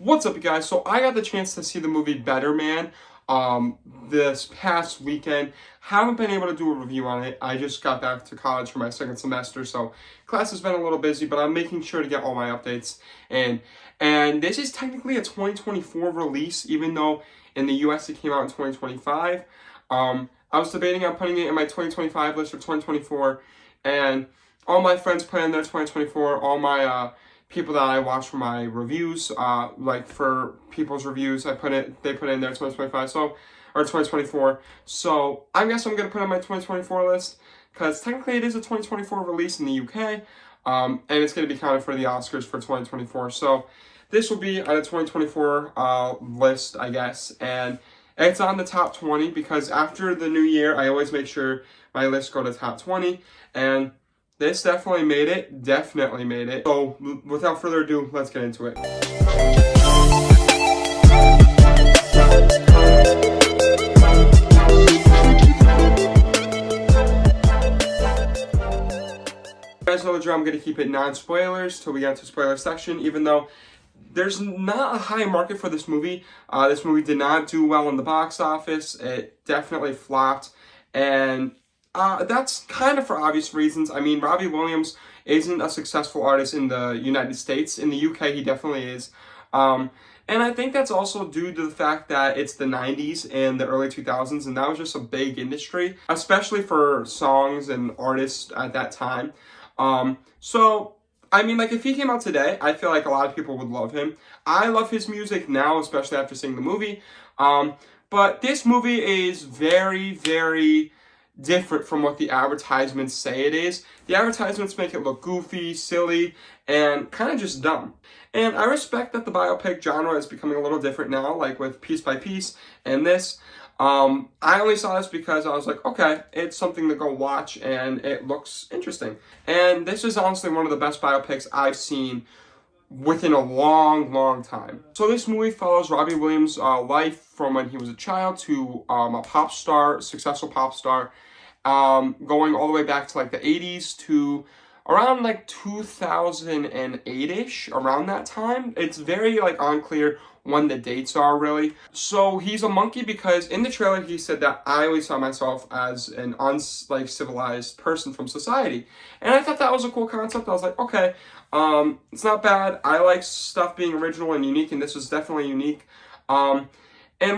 What's up, you guys? So I got the chance to see the movie Better Man this past weekend. Haven't been able to do a review on it. I just got back to college for my second semester, so class has been a little busy, but I'm making sure to get all my updates. And this is technically a 2024 release, even though in the US it came out in 2025. I was debating on putting it in my 2025 list for 2024, and all my friends put in their 2024, all my people that I watch for my reviews, like for people's reviews, they put in their 2025, or 2024. So I guess I'm gonna put it on my 2024 list because technically it is a 2024 release in the UK, and it's gonna be counted for the Oscars for 2024. So this will be on a 2024 list, I guess, and it's on the top 20 because after the new year, I always make sure my lists go to top 20, and this definitely made it. So without further ado, let's get into it. You guys know the drill, I'm going to keep it non-spoilers till we get to spoiler section, even though there's not a high market for this movie. This movie did not do well in the box office. It definitely flopped, and that's kind of for obvious reasons. I mean, Robbie Williams isn't a successful artist in the United States. In the UK, he definitely is. And I think that's also due to the fact that it's the 90s and the early 2000s, and that was just a big industry, especially for songs and artists at that time. So, I mean, like, if he came out today, I feel like a lot of people would love him. I love his music now, especially after seeing the movie. But this movie is very, very different from what the advertisements say it is. The advertisements make it look goofy, silly, and kind of just dumb. And I respect that the biopic genre is becoming a little different now, like with Piece by Piece and this. I only saw this because I was like, okay, it's something to go watch and it looks interesting. And this is honestly one of the best biopics I've seen within a long, long time. So this movie follows Robbie Williams' life from when he was a child to a pop star, successful pop star, going all the way back to like the 80s to around like 2008-ish, around that time. It's very like unclear when the dates are really. So he's a monkey because in the trailer he said that I always saw myself as an civilized person from society. And I thought that was a cool concept. I was like, okay, it's not bad. I like stuff being original and unique, and this was definitely unique. And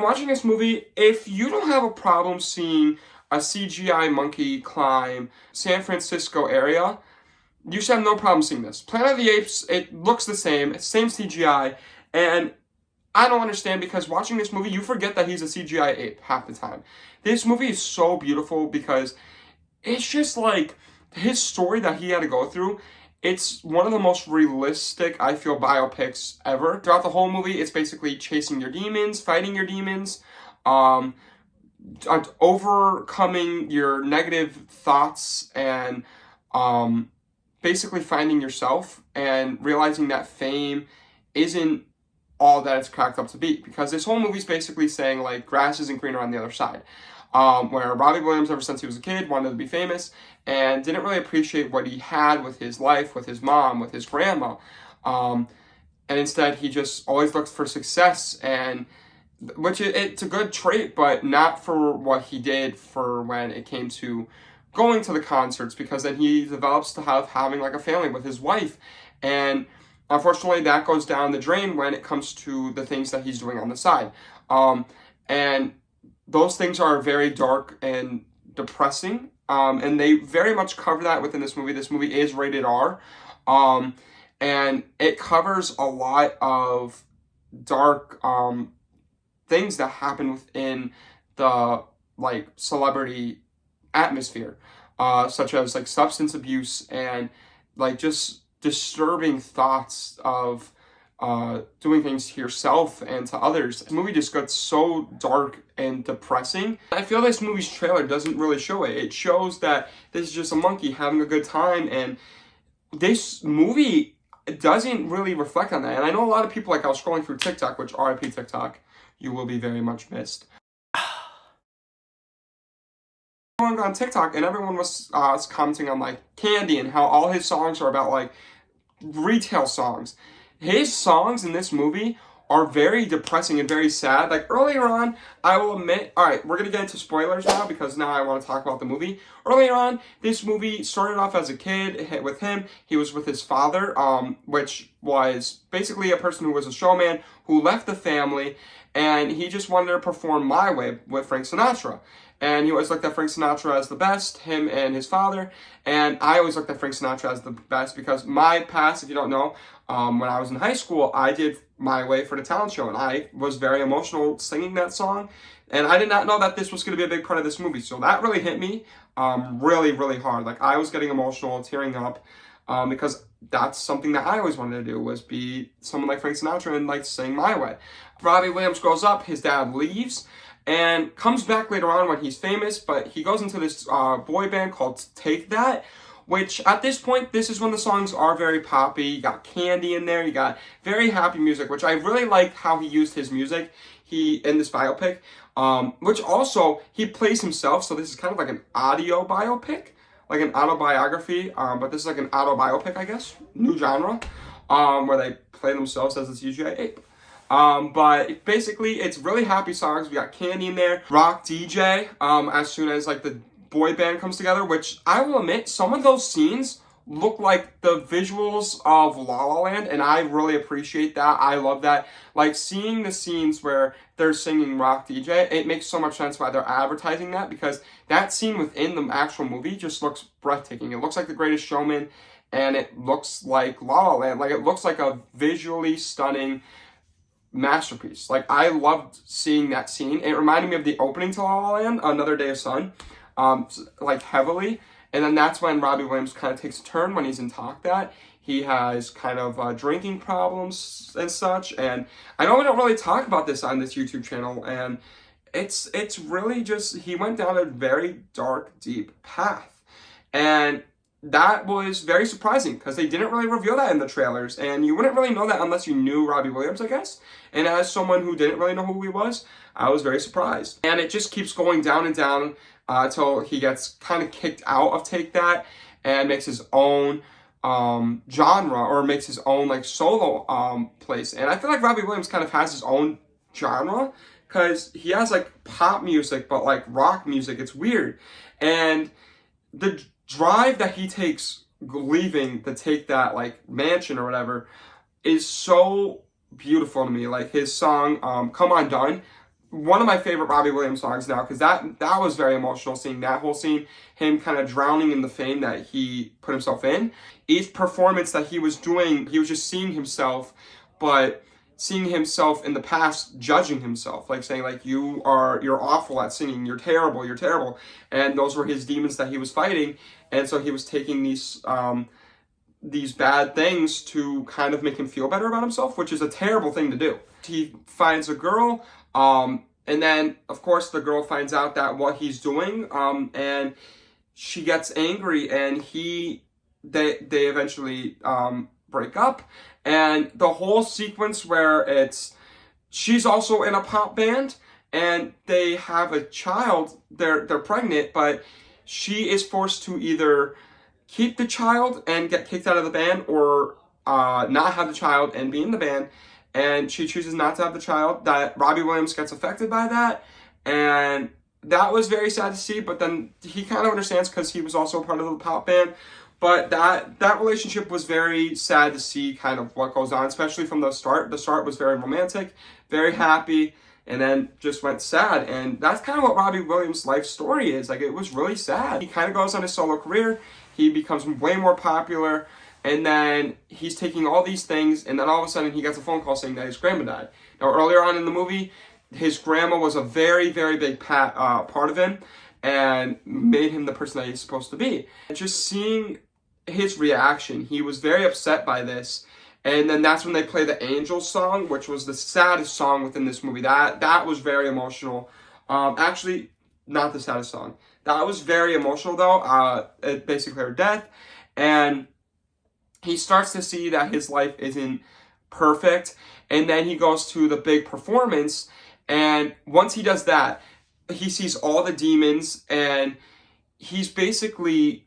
watching this movie, if you don't have a problem seeing a CGI monkey climb San Francisco area, you should have no problem seeing this. Planet of the Apes, it looks the same. It's same CGI, and I don't understand because watching this movie, you forget that he's a CGI ape half the time. This movie is so beautiful because it's just like his story that he had to go through. It's one of the most realistic, I feel, biopics ever. Throughout the whole movie, it's basically chasing your demons, fighting your demons, overcoming your negative thoughts, and basically finding yourself and realizing that fame isn't all that it's cracked up to be, because this whole movie's basically saying like grass isn't greener on the other side, where Robbie Williams, ever since he was a kid, wanted to be famous and didn't really appreciate what he had with his life, with his mom, with his grandma, and instead he just always looked for success, and which it's a good trait, but not for what he did for when it came to going to the concerts, because then he develops to having like a family with his wife, and unfortunately that goes down the drain when it comes to the things that he's doing on the side. And those things are very dark and depressing, and they very much cover that within this movie. This movie is rated R, and it covers a lot of dark things that happen within the like celebrity atmosphere, such as like substance abuse and like just disturbing thoughts of doing things to yourself and to others. The movie just got so dark and depressing. I feel this movie's trailer doesn't really show it. It shows that this is just a monkey having a good time, and this movie doesn't really reflect on that. And I know a lot of people, like I was scrolling through TikTok, which RIP TikTok, you will be very much missed. On TikTok, and everyone was commenting on like Candy and how all his songs are about like retail songs. His songs in this movie are very depressing and very sad. Like earlier on, I will admit, all right, we're going to get into spoilers now because now I want to talk about the movie. Earlier on, this movie started off as a kid with him. He was with his father, which was basically a person who was a showman who left the family, and he just wanted to perform My Way with Frank Sinatra. And he always looked at Frank Sinatra as the best, him and his father. And I always looked at Frank Sinatra as the best because my past, if you don't know, when I was in high school, I did My Way for the talent show. And I was very emotional singing that song. And I did not know that this was going to be a big part of this movie. So that really hit me really, really hard. Like I was getting emotional, tearing up because that's something that I always wanted to do, was be someone like Frank Sinatra and like sing My Way. Robbie Williams grows up, his dad leaves, and comes back later on when he's famous, but he goes into this boy band called Take That, which at this point, this is when the songs are very poppy. You got Candy in there, you got very happy music, which I really like how he used his music in this biopic, which also he plays himself, so this is kind of like an audio biopic, like an autobiography, but this is like an auto biopic, I guess, new genre, where they play themselves as a CGI ape. But basically, it's really happy songs. We got Candy in there, Rock DJ, as soon as like the boy band comes together, which I will admit, some of those scenes look like the visuals of La La Land, and I really appreciate that. I love that. Like seeing the scenes where they're singing Rock DJ, it makes so much sense why they're advertising that, because that scene within the actual movie just looks breathtaking. It looks like The Greatest Showman, and it looks like La La Land. Like it looks like a visually stunning masterpiece. Like I loved seeing that scene. It reminded me of the opening to La La Land, Another Day of Sun, like heavily. And then that's when Robbie Williams kind of takes a turn when he's in Talk That. He has kind of drinking problems and such. And I know we don't really talk about this on this YouTube channel, and it's really just, he went down a very dark, deep path. And that was very surprising because they didn't really reveal that in the trailers, and you wouldn't really know that unless you knew Robbie Williams, I guess. And as someone who didn't really know who he was, I was very surprised. And it just keeps going down and down until he gets kind of kicked out of Take That and makes his own genre, or makes his own like solo place. And I feel like Robbie Williams kind of has his own genre because he has like pop music, but like rock music. It's weird. And the drive that he takes leaving the Take That like mansion or whatever is so beautiful to me. Like his song Come Undone, one of my favorite Robbie Williams songs now, because that was very emotional, seeing that whole scene, him kind of drowning in the fame that he put himself in. Each performance that he was doing, he was just seeing himself, but seeing himself in the past judging himself, like saying like you're awful at singing, you're terrible, and those were his demons that he was fighting. And so he was taking these bad things to kind of make him feel better about himself, which is a terrible thing to do. He finds a girl, and then of course the girl finds out that what he's doing, and she gets angry, and they eventually break up. And the whole sequence where she's also in a pop band and they have a child, they're pregnant, but she is forced to either keep the child and get kicked out of the band, or not have the child and be in the band. And she chooses not to have the child. That Robbie Williams gets affected by that, and that was very sad to see. But then he kind of understands because he was also a part of the pop band. But that relationship was very sad to see kind of what goes on, especially from the start. The start was very romantic, very happy, and then just went sad. And that's kind of what Robbie Williams' life story is. Like, it was really sad. He kind of goes on his solo career. He becomes way more popular. And then he's taking all these things, and then all of a sudden he gets a phone call saying that his grandma died. Now, earlier on in the movie, his grandma was a very, very big part of him and made him the person that he's supposed to be. And just seeing his reaction, he was very upset by this. And then that's when they play the Angels song, which was the saddest song within this movie. That was very emotional. Actually, not the saddest song. That was very emotional, though. Basically her death. And he starts to see that his life isn't perfect. And then he goes to the big performance. And once he does that, he sees all the demons. And he's basically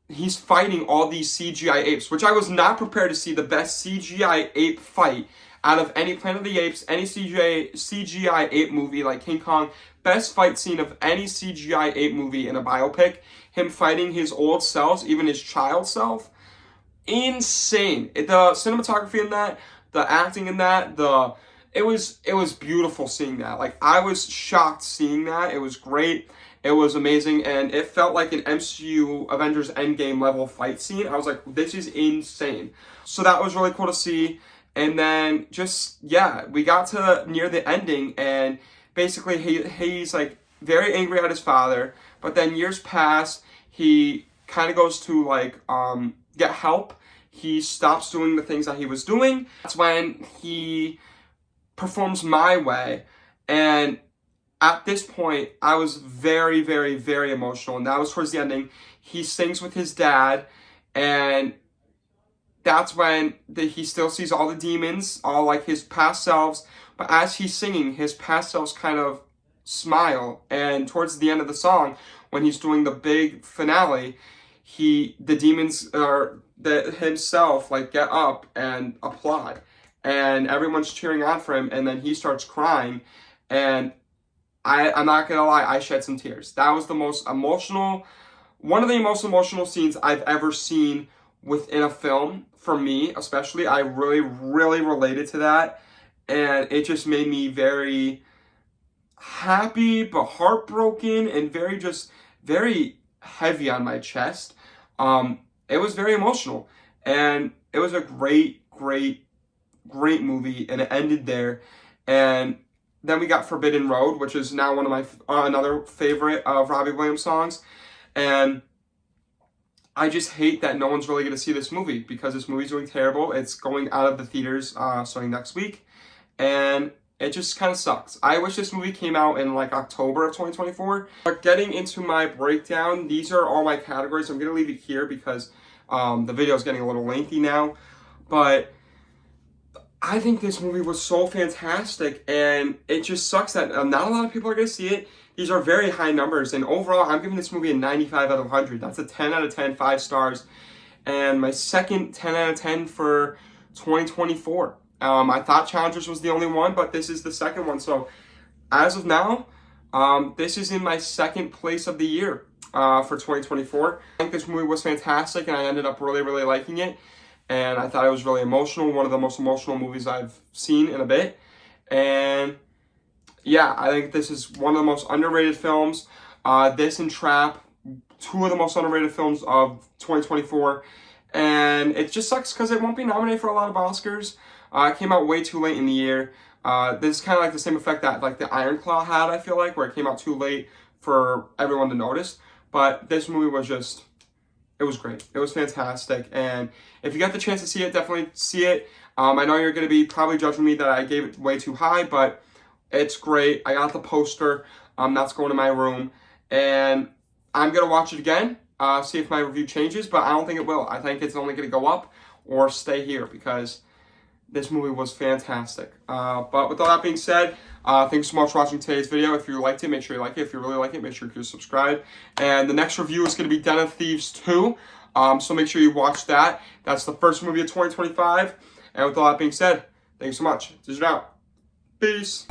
he's fighting all these CGI apes, which I was not prepared to see the best CGI ape fight out of any Planet of the Apes, any CGI ape movie like King Kong, best fight scene of any CGI ape movie in a biopic, him fighting his old selves, even his child self, insane. The cinematography in that, the acting in that, it was beautiful seeing that. Like, I was shocked seeing that. It was great. It was amazing, and it felt like an MCU Avengers Endgame level fight scene. I was like, this is insane. So that was really cool to see. And then just, yeah, we got to near the ending, and basically he's like very angry at his father, but then years pass, he kind of goes to like get help. He stops doing the things that he was doing. That's when he performs My Way, and at this point, I was very, very, very emotional, and that was towards the ending. He sings with his dad, and that's when he still sees all the demons, all like his past selves, but as he's singing, his past selves kind of smile, and towards the end of the song, when he's doing the big finale, the demons himself like get up and applaud, and everyone's cheering on for him, and then he starts crying, and I'm not gonna lie, I shed some tears. That was one of the most emotional scenes I've ever seen within a film, for me especially. I really, really related to that, and it just made me very happy, but heartbroken, and very heavy on my chest. It was very emotional, and it was a great, great, great movie, and it ended there. And then we got Forbidden Road, which is now one of my another favorite of Robbie Williams songs. And I just hate that no one's really going to see this movie, because this movie's doing terrible. It's going out of the theaters starting next week, and it just kind of sucks. I wish this movie came out in like October of 2024. But getting into my breakdown, these are all my categories. I'm going to leave it here because the video is getting a little lengthy now. But I think this movie was so fantastic, and it just sucks that not a lot of people are going to see it. These are very high numbers, and overall, I'm giving this movie a 95 out of 100. That's a 10 out of 10, 5 stars, and my second 10 out of 10 for 2024. I thought Challengers was the only one, but this is the second one. So as of now, this is in my second place of the year for 2024. I think this movie was fantastic, and I ended up really, really liking it. And I thought it was really emotional, one of the most emotional movies I've seen in a bit. And yeah, I think this is one of the most underrated films. This and Trap, two of the most underrated films of 2024. And it just sucks because it won't be nominated for a lot of Oscars. It came out way too late in the year. This is kind of like the same effect that like the Iron Claw had, I feel like, where it came out too late for everyone to notice. But this movie was just, it was great. It was fantastic. And if you got the chance to see it, definitely see it. I know you're going to be probably judging me that I gave it way too high, but it's great. I got the poster. That's going to my room. And I'm going to watch it again, see if my review changes, but I don't think it will. I think it's only going to go up or stay here because this movie was fantastic. But with all that being said, thanks so much for watching today's video. If you liked it, make sure you like it. If you really like it, make sure you subscribe. And the next review is going to be Den of Thieves 2. So make sure you watch that. That's the first movie of 2025. And with all that being said, thanks so much. This is out. Peace.